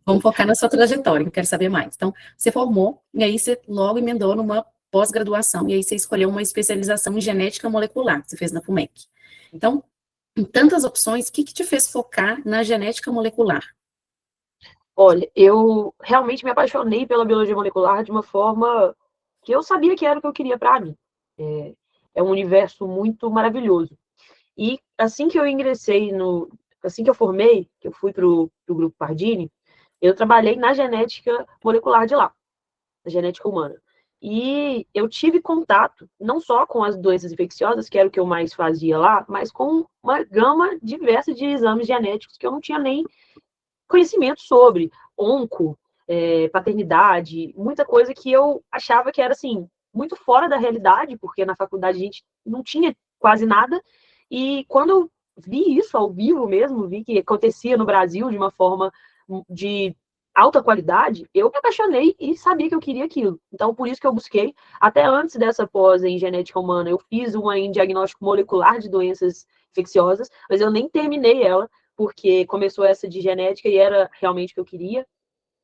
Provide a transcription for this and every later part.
Vamos focar na sua trajetória, que eu quero saber mais. Então, você formou, e aí você logo emendou numa pós-graduação, e aí você escolheu uma especialização em genética molecular, que você fez na FUMEC. Então, em tantas opções, o que te fez focar na genética molecular? Olha, eu realmente me apaixonei pela biologia molecular de uma forma que eu sabia que era o que eu queria para mim. É um universo muito maravilhoso. E assim que eu ingressei assim que eu formei, que eu fui para o Grupo Pardini, eu trabalhei na genética molecular de lá, na genética humana. E eu tive contato não só com as doenças infecciosas, que era o que eu mais fazia lá, mas com uma gama diversa de exames genéticos que eu não tinha nem conhecimento sobre onco, paternidade, muita coisa que eu achava que era assim muito fora da realidade, porque na faculdade a gente não tinha quase nada. E quando eu vi isso ao vivo mesmo, vi que acontecia no Brasil de uma forma de alta qualidade, eu me apaixonei e sabia que eu queria aquilo. Então, por isso que eu busquei. Até antes dessa pós em genética humana, eu fiz uma em diagnóstico molecular de doenças infecciosas, mas eu nem terminei ela, porque começou essa de genética e era realmente o que eu queria.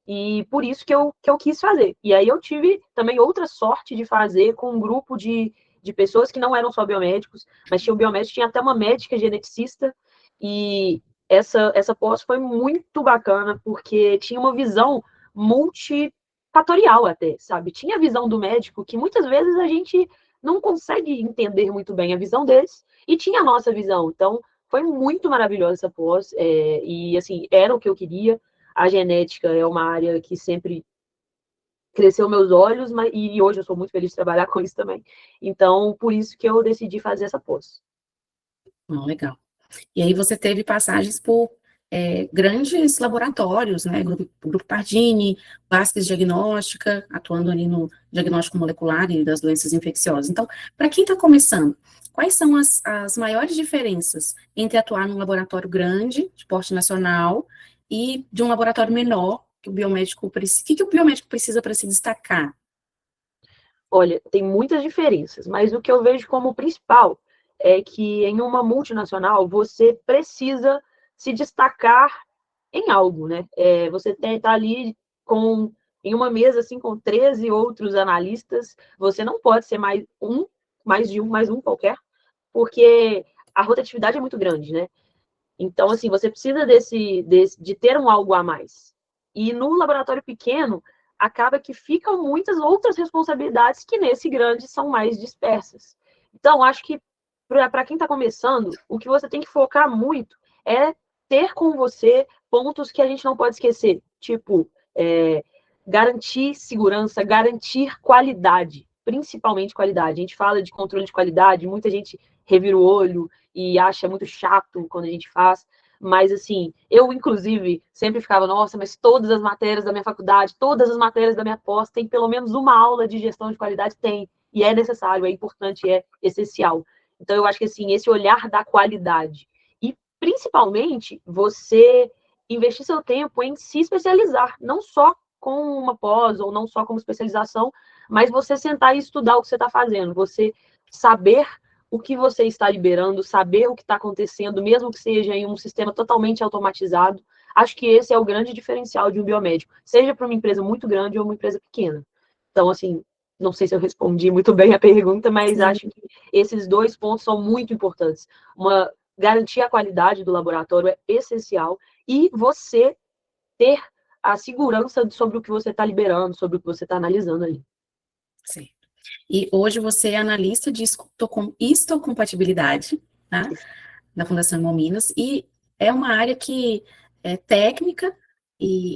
E por isso que eu quis fazer. E aí eu tive também outra sorte de fazer com um grupo de pessoas que não eram só biomédicos, mas tinha um biomédico, tinha até uma médica geneticista. E essa pós foi muito bacana, porque tinha uma visão multifatorial até, sabe? Tinha a visão do médico, que muitas vezes a gente não consegue entender muito bem a visão deles, e tinha a nossa visão. Então, foi muito maravilhosa essa pós, e assim, era o que eu queria. A genética é uma área que sempre cresceu meus olhos, e hoje eu sou muito feliz de trabalhar com isso também. Então, por isso que eu decidi fazer essa pós. Legal. E aí você teve passagens por grandes laboratórios, né? Grupo Pardini, Vasquez Diagnóstica, atuando ali no diagnóstico molecular e das doenças infecciosas. Então, para quem está começando, quais são as maiores diferenças entre atuar num laboratório grande, de porte nacional, e de um laboratório menor, que o biomédico precisa? O que o biomédico precisa para se destacar? Olha, tem muitas diferenças, mas o que eu vejo como principal é que em uma multinacional você precisa se destacar em algo, né? Você está ali em uma mesa assim com 13 outros analistas, você não pode ser mais um qualquer, porque a rotatividade é muito grande, né? Então, assim, você precisa de ter um algo a mais. E no laboratório pequeno, acaba que ficam muitas outras responsabilidades que nesse grande são mais dispersas. Então, acho que para quem está começando, o que você tem que focar muito é ter com você pontos que a gente não pode esquecer, tipo, garantir segurança, garantir qualidade, principalmente qualidade. A gente fala de controle de qualidade, muita gente revira o olho e acha muito chato quando a gente faz, mas assim, eu inclusive sempre ficava, nossa, mas todas as matérias da minha faculdade, todas as matérias da minha pós tem pelo menos uma aula de gestão de qualidade? Tem, e é necessário, é importante, é essencial. Então eu acho que assim, esse olhar da qualidade e principalmente você investir seu tempo em se especializar, não só com uma pós ou não só como especialização, mas você sentar e estudar o que você está fazendo, você saber o que você está liberando, saber o que está acontecendo, mesmo que seja em um sistema totalmente automatizado. Acho que esse é o grande diferencial de um biomédico, seja para uma empresa muito grande ou uma empresa pequena. Então, assim, não sei se eu respondi muito bem a pergunta, mas Sim. acho que esses dois pontos são muito importantes. Garantir a qualidade do laboratório é essencial, e você ter a segurança sobre o que você está liberando, sobre o que você está analisando ali. Certo. E hoje você é analista de histocompatibilidade, tá? Da Fundação Hemominas, e é uma área que é técnica,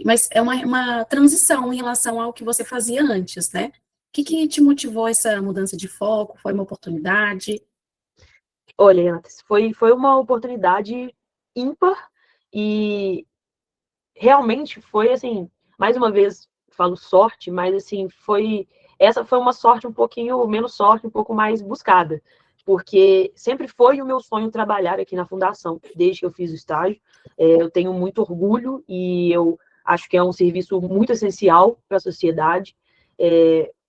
mas é uma transição em relação ao que você fazia antes, né? O que te motivou essa mudança de foco? Foi uma oportunidade? Olha, Antes, foi uma oportunidade ímpar, e realmente foi assim, mais uma vez falo sorte, mas assim, essa foi uma sorte um pouquinho menos sorte, um pouco mais buscada, porque sempre foi o meu sonho trabalhar aqui na fundação, desde que eu fiz o estágio. Eu tenho muito orgulho e eu acho que é um serviço muito essencial para a sociedade.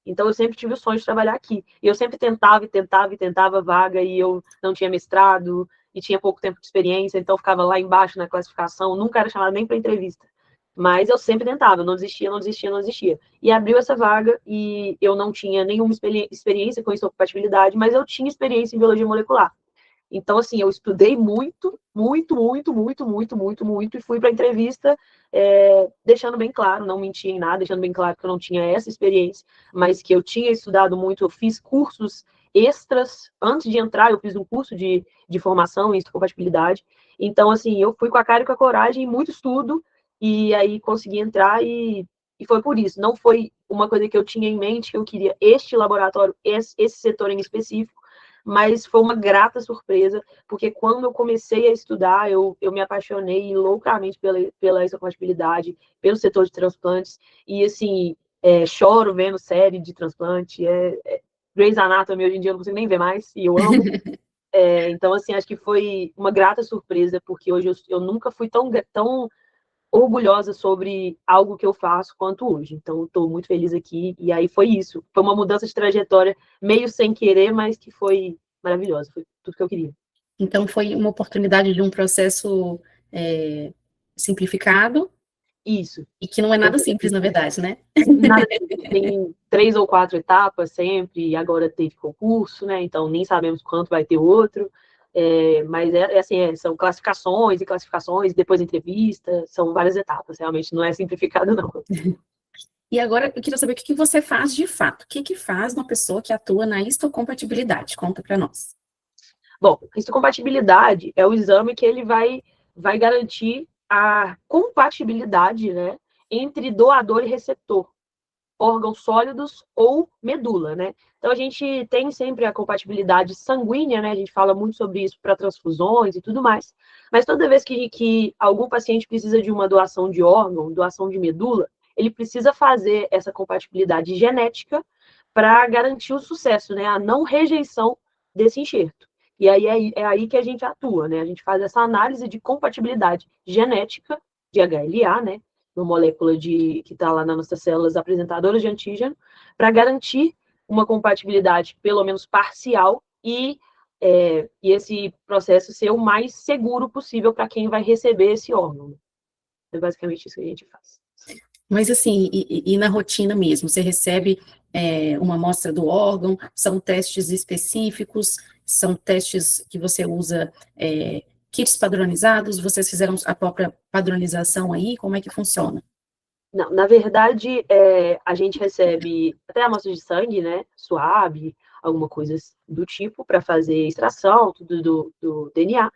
Então eu sempre tive o sonho de trabalhar aqui. E eu sempre tentava vaga, e eu não tinha mestrado, e tinha pouco tempo de experiência, então ficava lá embaixo na classificação, nunca era chamada nem para entrevista. Mas eu sempre tentava, não desistia, não desistia, não desistia. E abriu essa vaga e eu não tinha nenhuma experiência com histocompatibilidade, mas eu tinha experiência em biologia molecular. Então, assim, eu estudei muito, muito, muito, muito, muito, muito, muito, e fui para a entrevista deixando bem claro, não menti em nada, deixando bem claro que eu não tinha essa experiência, mas que eu tinha estudado muito, eu fiz cursos extras. Antes de entrar, eu fiz um curso de formação em histocompatibilidade. Então, assim, eu fui com a cara e com a coragem, muito estudo, e aí consegui entrar e foi por isso. Não foi uma coisa que eu tinha em mente, que eu queria este laboratório, esse setor em específico, mas foi uma grata surpresa, porque quando eu comecei a estudar, eu me apaixonei loucamente pela histocompatibilidade, pelo setor de transplantes, e assim, choro vendo série de transplante, Grey's Anatomy hoje em dia eu não consigo nem ver mais, e eu amo. Então, assim, acho que foi uma grata surpresa, porque hoje eu nunca fui tão orgulhosa sobre algo que eu faço quanto hoje. Então, estou muito feliz aqui. E aí foi isso. Foi uma mudança de trajetória meio sem querer, mas que foi maravilhosa. Foi tudo que eu queria. Então, foi uma oportunidade de um processo simplificado, Isso. e que não é nada simples, na verdade, né? Nada simples. Tem 3 ou 4 etapas sempre, e agora teve concurso, né? Então, nem sabemos quanto vai ter outro. Mas assim, são classificações e classificações, depois entrevista, são várias etapas, realmente não é simplificado, não. E agora eu queria saber o que você faz de fato. O que faz uma pessoa que atua na histocompatibilidade? Conta para nós. Bom, histocompatibilidade é o exame que ele vai garantir a compatibilidade, né, entre doador e receptor, órgãos sólidos ou medula, né? Então a gente tem sempre a compatibilidade sanguínea, né? A gente fala muito sobre isso para transfusões e tudo mais. Mas toda vez que algum paciente precisa de uma doação de órgão, doação de medula, ele precisa fazer essa compatibilidade genética para garantir o sucesso, né? A não rejeição desse enxerto. E aí é aí que a gente atua, né? A gente faz essa análise de compatibilidade genética de HLA, né? Uma molécula que está lá nas nossas células apresentadoras de antígeno, para garantir uma compatibilidade, pelo menos parcial, e esse processo ser o mais seguro possível para quem vai receber esse órgão. É basicamente isso que a gente faz. Mas assim, e na rotina mesmo, você recebe uma amostra do órgão, são testes específicos, são testes que você usa kits padronizados, vocês fizeram a própria padronização aí, como é que funciona? Não, na verdade, a gente recebe até amostras de sangue, né, suave, alguma coisa do tipo, para fazer extração, tudo do DNA,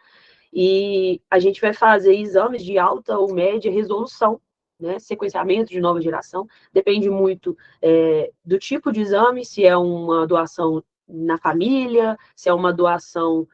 e a gente vai fazer exames de alta ou média resolução, né, sequenciamento de nova geração, depende muito do tipo de exame, se é uma doação na família, se é uma doação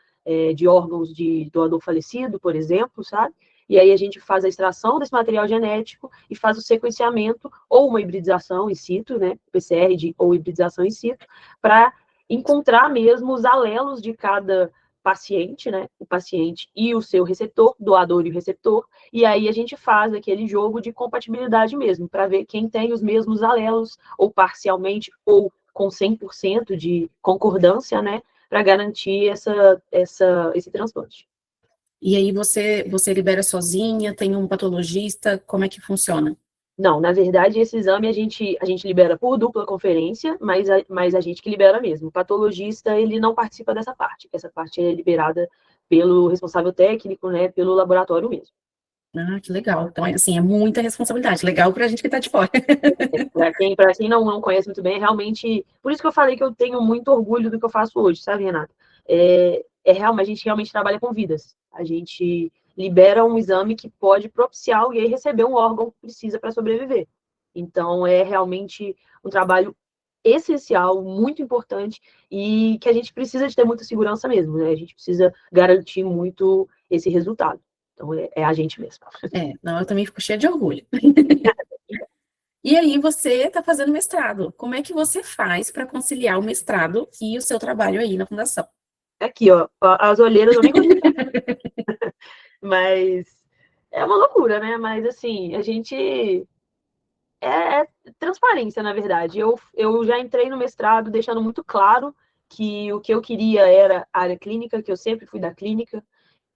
de órgãos de doador falecido, por exemplo, sabe? E aí a gente faz a extração desse material genético e faz o sequenciamento ou uma hibridização in situ, né, PCR ou hibridização in situ, para encontrar mesmo os alelos de cada paciente, né, o paciente e o seu receptor, doador e o receptor, e aí a gente faz aquele jogo de compatibilidade mesmo, para ver quem tem os mesmos alelos, ou parcialmente, ou com 100% de concordância, né, para garantir esse transplante. E aí você libera sozinha, tem um patologista, como é que funciona? Não, na verdade, esse exame a gente libera por dupla conferência, mas a gente que libera mesmo. O patologista, ele não participa dessa parte. Essa parte é liberada pelo responsável técnico, né, pelo laboratório mesmo. Ah, que legal. Então, assim, é muita responsabilidade. Legal para a gente que está de fora. Para quem não conhece muito bem, é realmente... Por isso que eu falei que eu tenho muito orgulho do que eu faço hoje, sabe, Renata? A gente realmente trabalha com vidas. A gente libera um exame que pode propiciar alguém receber um órgão que precisa para sobreviver. Então, é realmente um trabalho essencial, muito importante, e que a gente precisa de ter muita segurança mesmo, né? A gente precisa garantir muito esse resultado. Então, é a gente mesmo. Não, eu também fico cheia de orgulho. E aí você está fazendo mestrado. Como é que você faz para conciliar o mestrado e o seu trabalho aí na fundação? Aqui, ó, as olheiras eu nem consigo. Mas é uma loucura, né? Mas assim, a gente é transparência, na verdade. Eu já entrei no mestrado deixando muito claro que o que eu queria era a área clínica, que eu sempre fui da clínica,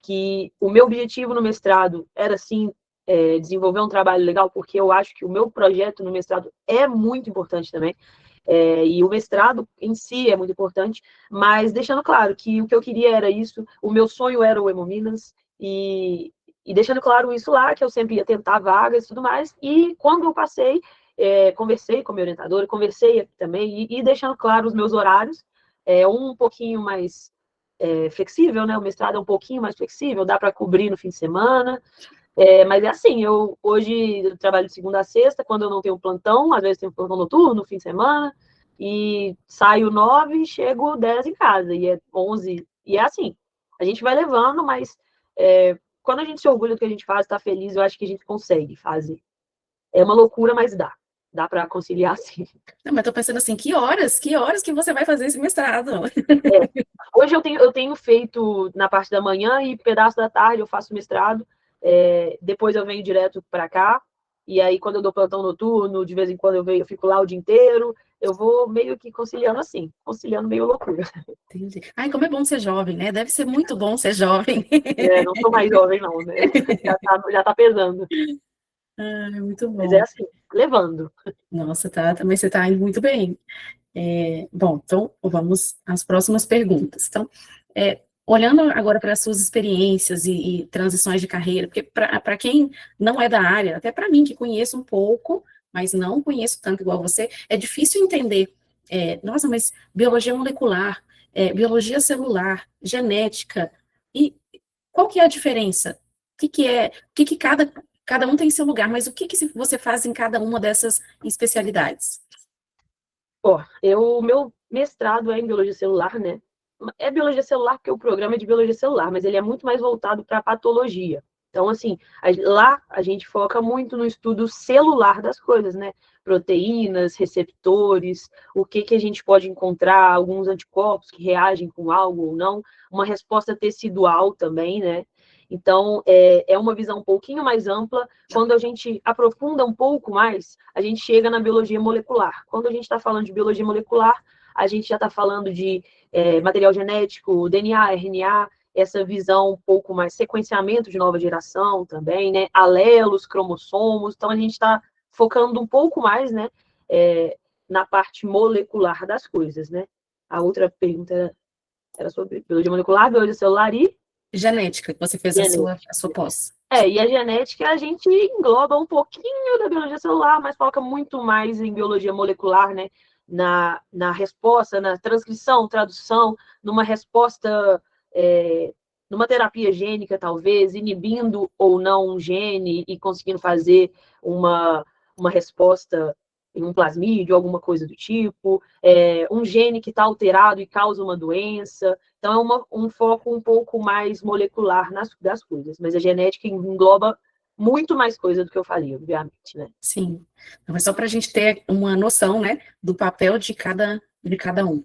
que o meu objetivo no mestrado era, sim, desenvolver um trabalho legal, porque eu acho que o meu projeto no mestrado é muito importante também, e o mestrado em si é muito importante, mas deixando claro que o que eu queria era isso, o meu sonho era o Hemominas, e deixando claro isso lá, que eu sempre ia tentar vagas e tudo mais, e quando eu passei, conversei com a minha orientadora, conversei aqui também, e deixando claro os meus horários, um pouquinho mais flexível, né? O mestrado é um pouquinho mais flexível, dá para cobrir no fim de semana, mas é assim, hoje eu trabalho de segunda a sexta, quando eu não tenho plantão, às vezes tenho plantão noturno, no fim de semana, e saio 9 e chego 10 em casa, e é 11, e é assim, a gente vai levando, mas quando a gente se orgulha do que a gente faz, está feliz, eu acho que a gente consegue fazer. É uma loucura, mas dá para conciliar, sim. Não, mas tô pensando assim, que horas que você vai fazer esse mestrado? Hoje eu tenho feito na parte da manhã e pedaço da tarde eu faço mestrado, depois eu venho direto para cá, e aí quando eu dou plantão noturno, de vez em quando eu fico lá o dia inteiro, eu vou meio que conciliando assim, conciliando meio loucura. Entendi. Ai, como é bom ser jovem, né? Deve ser muito bom ser jovem. Não sou mais jovem não, né? Já tá pesando. Ai, muito Mas é bom. assim, levando. Nossa, também você está indo muito bem. Bom, então vamos às próximas perguntas. Então, olhando agora para as suas experiências e transições de carreira, porque para quem não é da área, até para mim que conheço um pouco, mas não conheço tanto igual você, é difícil entender. Nossa, mas biologia molecular, biologia celular, genética, e qual que é a diferença? O que cada um tem seu lugar, mas o que você faz em cada uma dessas especialidades? O meu mestrado é em biologia celular, né? É biologia celular porque o programa é de biologia celular, mas ele é muito mais voltado para patologia. Então, assim, lá a gente foca muito no estudo celular das coisas, né? Proteínas, receptores, o que a gente pode encontrar, alguns anticorpos que reagem com algo ou não, uma resposta tecidual também, né? Então, é uma visão um pouquinho mais ampla. Quando a gente aprofunda um pouco mais, a gente chega na biologia molecular. Quando a gente está falando de biologia molecular, a gente já está falando de material genético, DNA, RNA, essa visão um pouco mais sequenciamento de nova geração também, né? Alelos, cromossomos. Então, a gente está focando um pouco mais, né? Na parte molecular das coisas, né? A outra pergunta era sobre biologia molecular, biologia celular e Genética, que você fez a sua pós. e a genética a gente engloba um pouquinho da biologia celular, mas foca muito mais em biologia molecular, né? Na resposta, na transcrição, tradução, numa resposta, numa terapia gênica, talvez, inibindo ou não um gene e conseguindo fazer uma resposta em um plasmídio, alguma coisa do tipo, um gene que está alterado e causa uma doença. Então, é um foco um pouco mais molecular das coisas, mas a genética engloba muito mais coisa do que eu falei, obviamente, né? Sim, mas só para a gente ter uma noção, né, do papel de cada um.